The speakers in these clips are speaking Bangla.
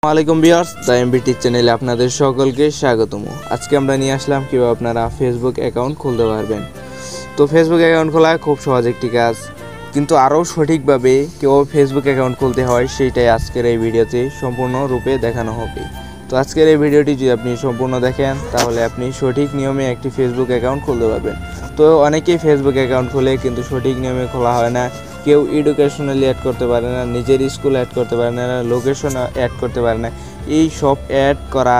আসসালামাইকুম ভিউয়ার্স, দ্য এমবিটি চ্যানেলে আপনাদের সকলকে স্বাগতম। আজকে আমরা নিয়ে আসলাম কিভাবে আপনারা ফেসবুক অ্যাকাউন্ট খুলতে পারবেন। তো ফেসবুক অ্যাকাউন্ট খোলা খুব সহজ একটি কাজ, কিন্তু আরও সঠিকভাবে কীভাবে ফেসবুক অ্যাকাউন্ট খুলতে হয় সেইটাই আজকের এই ভিডিওতে সম্পূর্ণরূপে দেখানো হবে। তো আজকের এই ভিডিওটি যদি আপনি সম্পূর্ণ দেখেন তাহলে আপনি সঠিক নিয়মে একটি ফেসবুক অ্যাকাউন্ট খুলতে পারবেন। তো অনেকেই ফেসবুক অ্যাকাউন্ট খোলে কিন্তু সঠিক নিয়মে খোলা হয় না। কেউ এডুকেশনালি অ্যাড করতে পারে না, নিজের স্কুল অ্যাড করতে পারে না, লোকেশন অ্যাড করতে পারে না। এই সব অ্যাড করা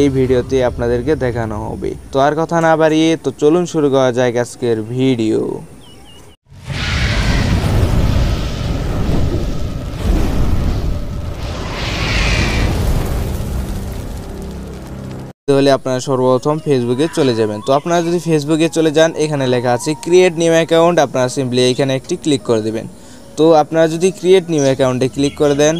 এই ভিডিওতে আপনাদেরকে দেখানো হবে। তো আর কথা না বাড়িয়ে তো চলুন শুরু করা যাক আজকের ভিডিও। তাহলে আপনারা সর্বপ্রথম ফেসবুকে চলে যাবেন। তো আপনারা যদি ফেসবুকে চলে যান, এখানে লেখা আছে ক্রিয়েট নিউ অ্যাকাউন্ট, আপনারা সিম্পলি এখানে একটি ক্লিক করে দেবেন। তো আপনারা যদি ক্রিয়েট নিউ অ্যাকাউন্টে ক্লিক করে দেন,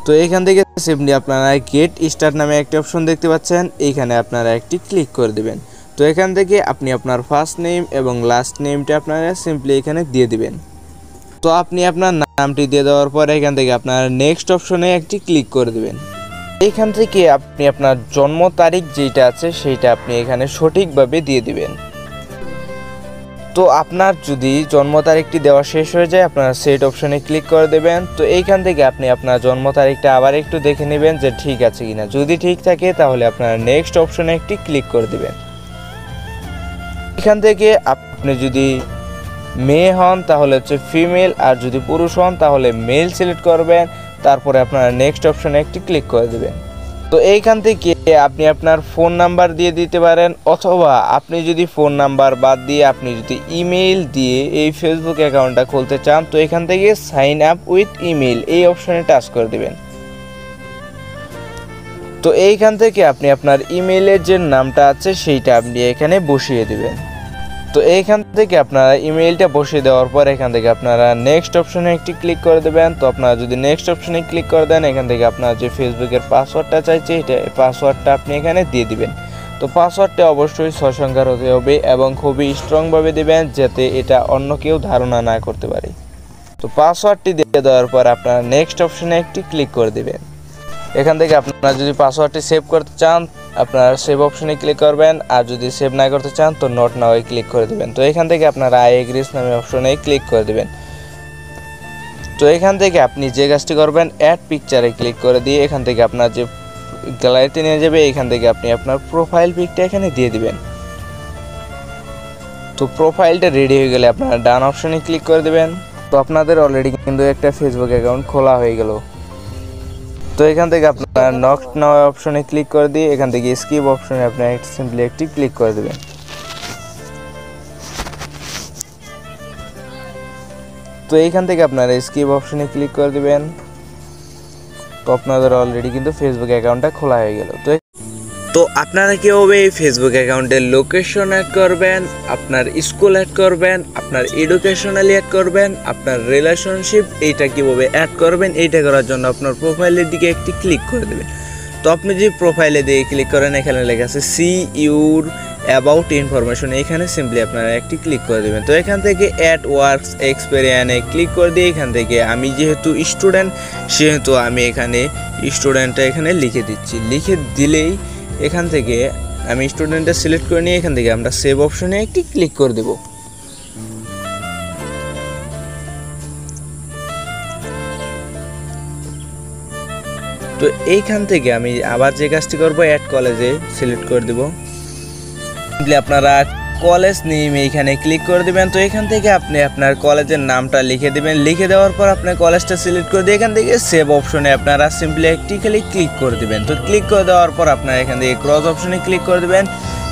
তো এখান থেকে সিম্পলি আপনারা গেট স্টার্ট নামে একটি অপশন দেখতে পাচ্ছেন, এইখানে আপনারা একটি ক্লিক করে দেবেন। তো এখান থেকে আপনি আপনার ফার্স্ট নেম এবং লাস্ট নেমটা আপনারা সিম্পলি এখানে দিয়ে দিবেন। তো আপনি আপনার নামটি দিয়ে দেওয়ার পর এখান থেকে আপনার নেক্সট অপশনে একটি ক্লিক করে দেবেন। এইখান থেকে আপনি আপনার জন্ম তারিখ যেটা আছে সেইটা আপনি এখানে সঠিকভাবে দিয়ে দিবেন। তো আপনার যদি জন্ম তারিখটি দেওয়া শেষ হয়ে যায়, আপনারা সেট অপশনে ক্লিক করে দেবেন। তো এইখান থেকে আপনি আপনার জন্ম তারিখটা আবার একটু দেখে নেবেন যে ঠিক আছে কিনা। যদি ঠিক থাকে তাহলে আপনারা নেক্সট অপশনে একটি ক্লিক করে দেবেন। এখান থেকে আপনি যদি মেয়ে হন তাহলে হচ্ছে ফিমেল, আর যদি পুরুষ হন তাহলে মেল সিলেক্ট করবেন। তারপরে আপনারা নেক্সট অপশনে একটি ক্লিক করে দেবেন। তো এইখান থেকে আপনি আপনার ফোন নাম্বার দিয়ে দিতে পারেন, অথবা আপনি যদি ফোন নাম্বার বাদ দিয়ে আপনি যদি ইমেইল দিয়ে এই ফেসবুক অ্যাকাউন্টটা খুলতে চান, তো এখান থেকে সাইন আপ উইথ ইমেইল এই অপশনে টাচ করে দেবেন। তো এইখান থেকে আপনি আপনার ইমেইলের যে নামটা আছে সেইটা আপনি এখানে বসিয়ে দেবেন। তো এইখান থেকে আপনারা ইমেইলটা বসিয়ে দেওয়ার পর এখান থেকে আপনারা নেক্সট অপশনে একটি ক্লিক করে দেবেন। তো আপনারা যদি নেক্সট অপশনে ক্লিক করে দেন, এখান থেকে আপনার যে ফেসবুকের পাসওয়ার্ডটা চাইছে এটা পাসওয়ার্ডটা আপনি এখানে দিয়ে দিবেন। তো পাসওয়ার্ডটা অবশ্যই 6 সংখ্যার হতে হবে এবং খুবই স্ট্রংভাবে দেবেন যাতে এটা অন্য কেউ ধারণা না করতে পারে। তো পাসওয়ার্ডটি দিয়ে দেওয়ার পর আপনারা নেক্সট অপশনে একটি ক্লিক করে দেবেন। এখান থেকে আপনারা যদি পাসওয়ার্ডটি সেভ করতে চান আপনারা সেভ অপশনে ক্লিক করবেন, আর যদি সেভ না করতে চান তো নট নাও ক্লিক করে দেবেন। তো এখান থেকে আপনারা আই এগ্রিস নামে অপশনে ক্লিক করে দেবেন। তো এখান থেকে আপনি যে কাজটি করবেন অ্যাড পিকচারে ক্লিক করে দিয়ে এখান থেকে আপনার যে গ্যালারিতে নিয়ে যাবে, এখান থেকে আপনি আপনার প্রোফাইল পিকটা এখানে দিয়ে দিবেন। তো প্রোফাইলটা রেডি হয়ে গেলে আপনারা ডান অপশনে ক্লিক করে দেবেন। তো আপনাদের অলরেডি কিন্তু একটা ফেসবুক অ্যাকাউন্ট খোলা হয়ে গেল। তো এখান থেকে আপনারা নেক্সট নাও অপশনে ক্লিক করে দিয়ে এখান থেকে স্কিপ অপশনে আপনারা সিম্পলি একটি ক্লিক করে দেবেন। তো এইখান থেকে আপনারা স্কিপ অপশনে ক্লিক করে দেবেন। তো আপনাদের অলরেডি কিন্তু ফেসবুক অ্যাকাউন্টটা খোলা হয়ে গেল। তো আপনারা কীভাবে এই ফেসবুক অ্যাকাউন্টের লোকেশন অ্যাড করবেন, আপনার স্কুল অ্যাড করবেন, আপনার এডুকেশনালি অ্যাড করবেন, আপনার রিলেশনশিপ এইটা কীভাবে অ্যাড করবেন, এইটা করার জন্য আপনার প্রোফাইলের দিকে একটি ক্লিক করে দেবেন। তো আপনি যে প্রোফাইলে দিয়ে ক্লিক করেন, এখানে লেখা আছে সি ইউর অ্যাবাউট ইনফরমেশন, এখানে সিম্পলি আপনারা একটি ক্লিক করে দেবেন। তো এখান থেকে অ্যাড ওয়ার্কস এক্সপেরিয়েন্সে ক্লিক করে দিয়ে এখান থেকে আমি যেহেতু স্টুডেন্ট সেহেতু আমি এখানে স্টুডেন্টটা এখানে লিখে দিচ্ছি। লিখে দিলেই এখান থেকে আমি স্টুডেন্টটা সিলেক্ট করে নিয়ে এখান থেকে আমরা সেভ অপশনে একটি ক্লিক করে দেব। তো এইখান থেকে আমি আবার যে কাজটি করব অ্যাড কলেজে সিলেক্ট করে দেব। আপনারা কলেজ নেম এইখানে ক্লিক করে দেবেন। তো এখান থেকে আপনি আপনার কলেজের নামটা লিখে দেবেন। লিখে দেওয়ার পর আপনার কলেজটা সিলেক্ট করে দিয়ে এখান থেকে সেভ অপশনে আপনারা সিম্পলি একটি খালি ক্লিক করে দেবেন। তো ক্লিক করে দেওয়ার পর আপনারা এখান থেকে ক্রস অপশনে ক্লিক করে দেবেন।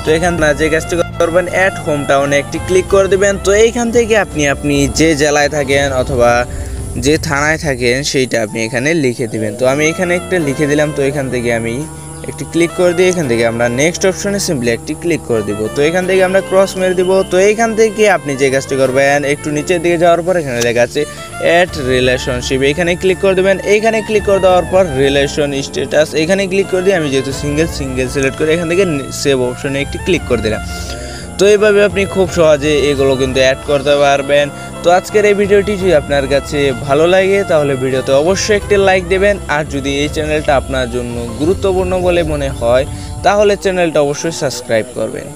তো এখান থেকে যে কাজটি করবেন অ্যাড হোম টাউনে একটি ক্লিক করে দেবেন। তো এইখান থেকে আপনি যে জেলায় থাকেন অথবা যে থানায় থাকেন সেইটা আপনি এখানে লিখে দেবেন। তো আমি এখানে একটা লিখে দিলাম। তো এখান থেকে আমি একটি ক্লিক করে দিয়ে এখান থেকে আমরা নেক্সট অপশনে সিম্পলি একটি ক্লিক করে দিব। তো এখান থেকে আমরা ক্রস মেরে দিব। তো এইখান থেকে আপনি যে কাজটি করবেন একটু নিচের দিকে যাওয়ার পর এখানে লেখা আছে অ্যাড রিলেশনশিপ, এখানে ক্লিক করে দেবেন। এইখানে ক্লিক করে দেওয়ার পর রিলেশন স্ট্যাটাস এখানে ক্লিক করে দিয়ে আমি যেহেতু সিঙ্গেল সিলেক্ট করে এখান থেকে সেভ অপশনে একটি ক্লিক করে দিলাম। তো এইভাবে আপনি খুব সহজে এগুলো কিন্তু অ্যাড করতে পারবেন। তো আজকের এই ভিডিওটি যদি আপনার কাছে ভালো লাগে তাহলে ভিডিওতে অবশ্যই একটি লাইক দেবেন, আর যদি এই চ্যানেলটা আপনার জন্য গুরুত্বপূর্ণ বলে মনে হয় তাহলে চ্যানেলটা অবশ্যই সাবস্ক্রাইব করবেন।